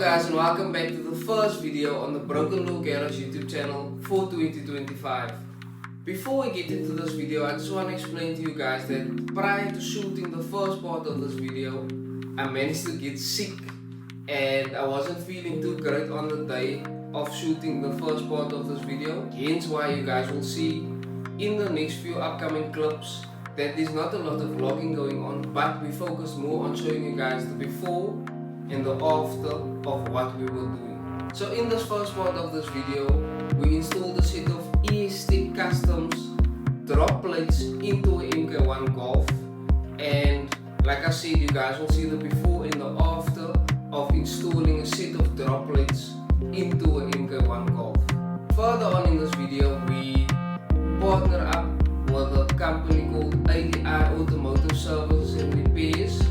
guys, and welcome back to the first video on the Broken Law Garage YouTube channel for 2025. Before we get into this video, I just want to explain to you guys that prior to shooting the first part of this video, I managed to get sick and I wasn't feeling too great on the day of shooting the first part of this video. Hence why you guys will see in the next few upcoming clips that there's not a lot of vlogging going on, but we focus more on showing you guys the before and the after of what we were doing. So in this first part of this video, we installed a set of EST Customs drop plates into a MK1 Golf, and like I said, you guys will see the before and the after of installing a set of drop plates into a MK1 Golf. Further on in this video, we partner up with a company called ADI Automotive Services and Repairs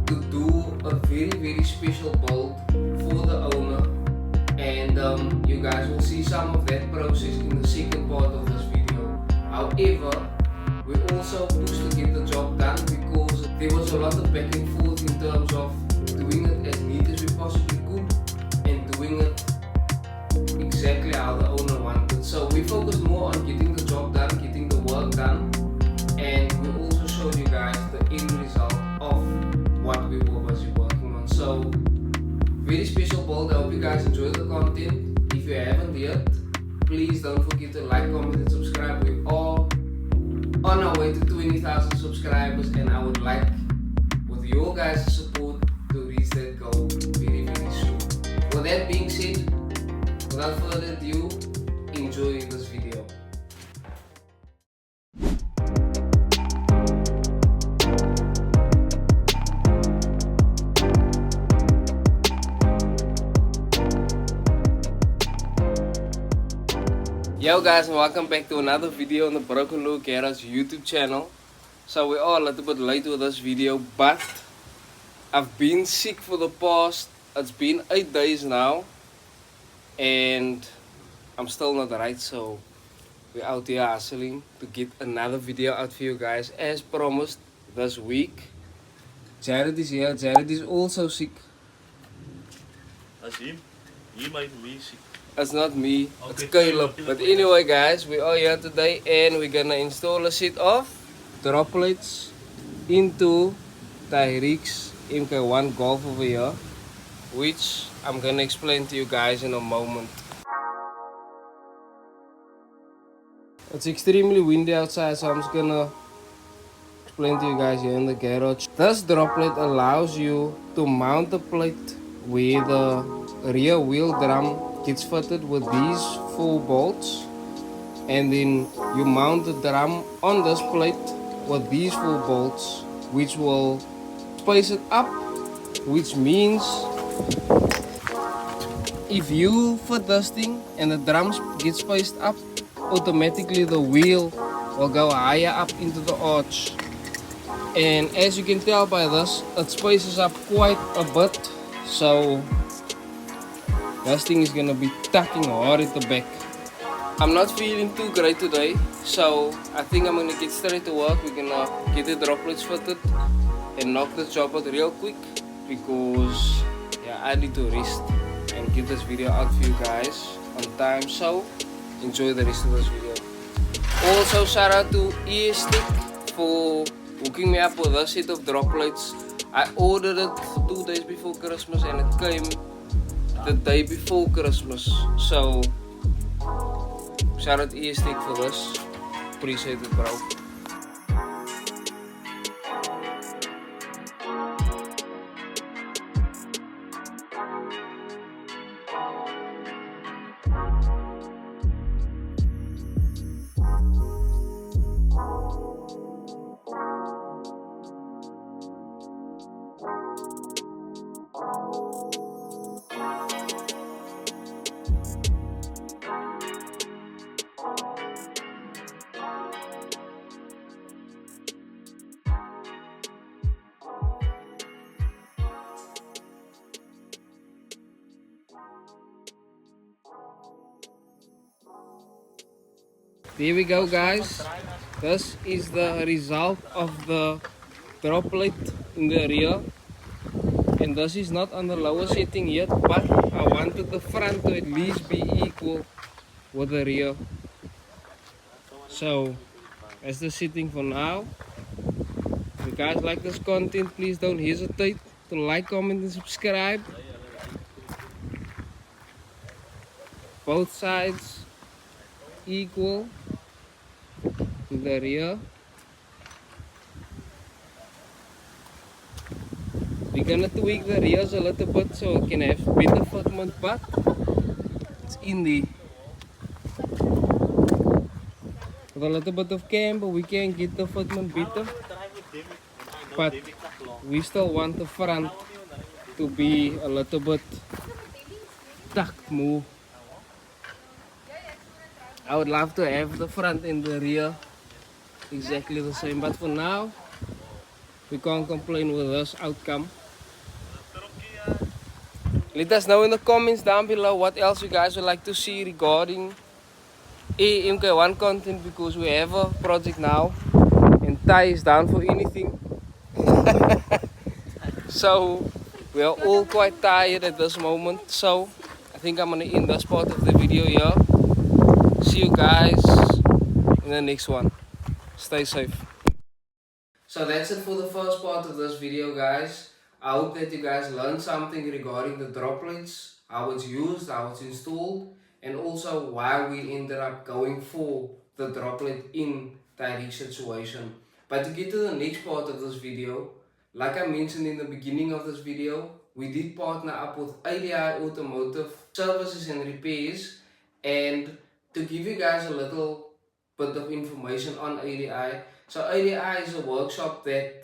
to do a very special build for the owner, and you guys will see some of that process in the second part of this video. However, we also pushed to get the job done because there was a lot of back and forth in terms of doing it as neat as we possibly could and doing it exactly how the owner wanted. So we focused more on getting the job done, getting the work done, and we also showed you guys the end result of what we were busy working on. So very special build. I hope you guys enjoy the content. If you haven't yet, please don't forget to like, comment and subscribe. We are on our way to 20,000 subscribers, and I would like, with your guys' support, to reach that goal very soon. With that being said, without further ado, enjoy this video. Yo guys, and welcome back to another video on the Broken Law Garage YouTube channel. So we are a little bit late with this video, but I've been sick for the past, it's been 8 days now, and I'm still not right, so we're out here hustling to get another video out for you guys as promised this week. Jared is here. Jared is also sick. That's him. He made me sick. It's not me, Okay. it's Caleb. But anyway guys, we are here today and we're gonna install a set of drop plates into Tyreek's MK1 Golf over here, which I'm gonna explain to you guys in a moment. It's extremely windy outside, so I'm just gonna explain to you guys here in the garage. This drop plate allows you to mount the plate where the rear wheel drum gets fitted with these 4 bolts, and then you mount the drum on this plate with these 4 bolts, which will space it up, which means if you fit this thing and the drums get spaced up, automatically the wheel will go higher up into the arch. And as you can tell by this, it spaces up quite a bit, so this thing is gonna be tucking hard at the back. I'm not feeling too great today, so I think I'm gonna get straight to work. We're gonna get the drop plates fitted and knock this job out real quick, because yeah, I need to rest and get this video out for you guys on time. So enjoy the rest of this video. Also, shout out to EST for hooking me up with this set of drop plates. I ordered it 2 days before Christmas and it came the day before Christmas. So shout out EST for this. Appreciate it, bro. There we go guys, this is the result of the drop plate in the rear, and and this is not on the lower setting yet, but I wanted the front to at least be equal with the rear. So that's the setting for now. If you guys like this content, please don't hesitate to like, comment and subscribe. Both sides equal to the rear. We're gonna tweak the rears a little bit so it can have better fitment, but it's in there. With a little bit of camber we can get the fitment better, but we still want the front to be a little bit tucked more. I would love to have the front and the rear exactly the same, but for now we can't complain with this outcome. Let us know in the comments down below what else you guys would like to see regarding MK1 content, because we have a project now and Ty is down for anything. So we are all quite tired at this moment, so I think I'm gonna end this part of the video here. See you guys in the next one. Stay safe. So that's it for the first part of this video, guys. I hope that you guys learned something regarding the droplets, how it's used, how it's installed, and also why we ended up going for the droplet in direct situation. But to get to the next part of this video, like I mentioned in the beginning of this video, we did partner up with ADI Automotive Services and Repairs, and to give you guys a little bit of information on ADI. So ADI is a workshop that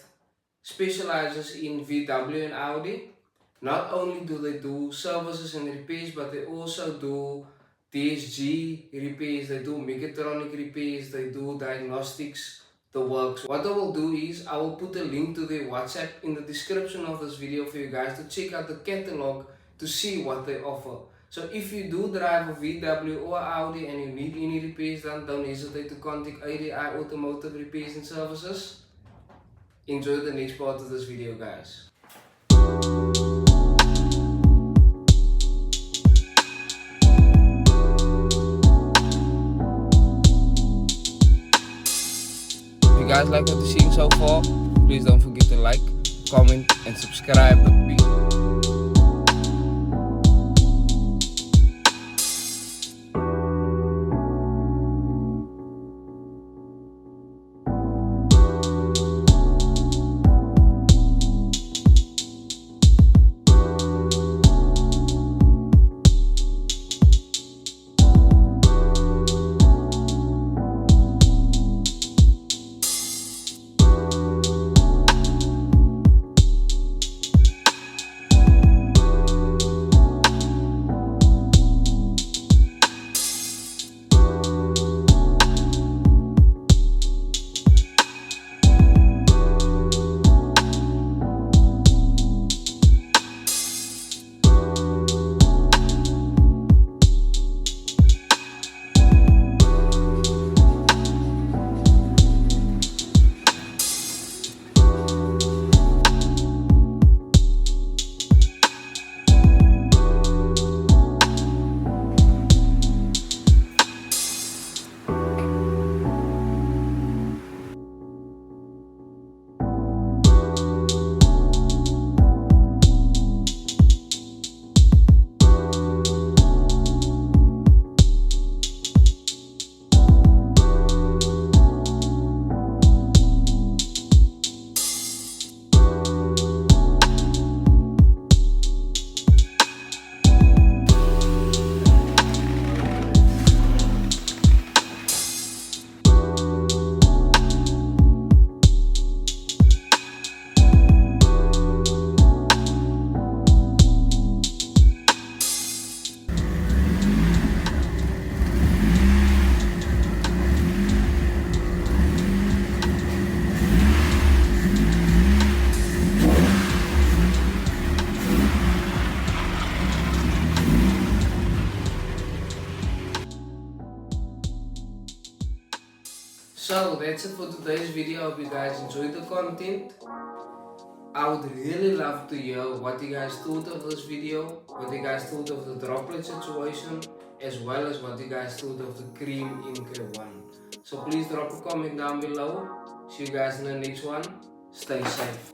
specializes in VW and Audi. Not only do they do services and repairs, but they also do DSG repairs, they do mechatronic repairs, they do diagnostics, the works. What I will do is I will put a link to their WhatsApp in the description of this video for you guys to check out the catalog to see what they offer. So if you do drive a VW or Audi and you need any repairs done, don't hesitate to contact ADI Automotive Repairs and Services. Enjoy the next part of this video, guys. If you guys like what you're seeing so far, please don't forget to like, comment and subscribe. So that's it for today's video. I hope you guys enjoyed the content. I would really love to hear what you guys thought of this video, what you guys thought of the droplet situation, as well as what you guys thought of the cream MK1. So please drop a comment down below. See you guys in the next one. Stay safe.